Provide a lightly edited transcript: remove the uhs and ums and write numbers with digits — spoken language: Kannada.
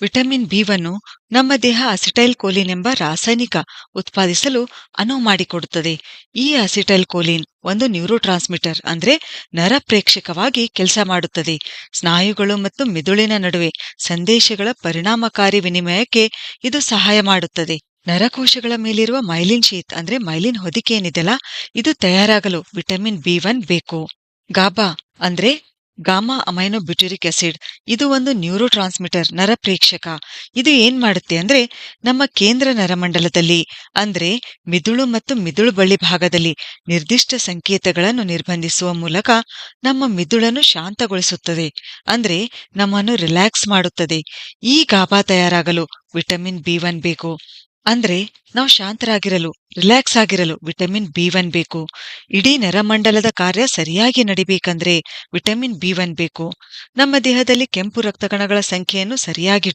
ವಿಟಮಿನ್ ಬಿ1 ನಮ್ಮ ದೇಹ ಅಸಿಟೈಲ್ ಕೋಲಿನ್ ಎಂಬ ರಾಸಾಯನಿಕ ಉತ್ಪಾದಿಸಲು ಅನುವು ಮಾಡಿಕೊಡುತ್ತದೆ. ಈ ಅಸಿಟೈಲ್ ಕೋಲಿನ್ ಒಂದು ನ್ಯೂರೋಟ್ರಾನ್ಸ್ಮಿಟರ್ ಅಂದ್ರೆ ನರಪ್ರೇಕ್ಷಕವಾಗಿ ಕೆಲಸ ಮಾಡುತ್ತದೆ. ಸ್ನಾಯುಗಳು ಮತ್ತು ಮಿದುಳಿನ ನಡುವೆ ಸಂದೇಶಗಳ ಪರಿಣಾಮಕಾರಿ ವಿನಿಮಯಕ್ಕೆ ಇದು ಸಹಾಯ ಮಾಡುತ್ತದೆ. ನರಕೋಶಗಳ ಮೇಲಿರುವ ಮೈಲಿನ್ ಶೀತ್ ಅಂದ್ರೆ ಮೈಲಿನ್ ಹೊದಿಕೆ ಏನಿದೆಲ್ಲ, ಇದು ತಯಾರಾಗಲು ವಿಟಮಿನ್ ಬಿ1 ಬೇಕು. ಗಾಬಾ ಅಂದ್ರೆ ಗಾಮಾ ಅಮೈನೋ ಬ್ಯೂಟರಿಕ್ ಆಸಿಡ್, ಇದು ಒಂದು ನ್ಯೂರೋ ಟ್ರಾನ್ಸ್ಮಿಟರ್ ನರಪ್ರೇಕ್ಷಕ. ಇದು ಏನ್ ಮಾಡುತ್ತೆ ಅಂದ್ರೆ ನಮ್ಮ ಕೇಂದ್ರ ನರಮಂಡಲದಲ್ಲಿ ಅಂದ್ರೆ ಮಿದುಳು ಮತ್ತು ಮಿದುಳು ಬಳ್ಳಿ ಭಾಗದಲ್ಲಿ ನಿರ್ದಿಷ್ಟ ಸಂಕೇತಗಳನ್ನು ನಿರ್ಬಂಧಿಸುವ ಮೂಲಕ ನಮ್ಮ ಮಿದುಳನ್ನು ಶಾಂತಗೊಳಿಸುತ್ತದೆ. ಅಂದ್ರೆ ನಮ್ಮನ್ನು ರಿಲ್ಯಾಕ್ಸ್ ಮಾಡುತ್ತದೆ. ಈ ಗಾಬಾ ತಯಾರಾಗಲು ವಿಟಮಿನ್ ಬಿ1 ಬೇಕು. ಅಂದ್ರೆ ನಾವು ಶಾಂತರಾಗಿರಲು, ರಿಲ್ಯಾಕ್ಸ್ ಆಗಿರಲು ವಿಟಮಿನ್ ಬಿ1 ಬೇಕು. ಇಡೀ ನರಮಂಡಲದ ಕಾರ್ಯ ಸರಿಯಾಗಿ ನಡಿಬೇಕಂದ್ರೆ ವಿಟಮಿನ್ ಬಿ1 ಬೇಕು. ನಮ್ಮ ದೇಹದಲ್ಲಿ ಕೆಂಪು ರಕ್ತಕಣಗಳ ಸಂಖ್ಯೆಯನ್ನು ಸರಿಯಾಗಿ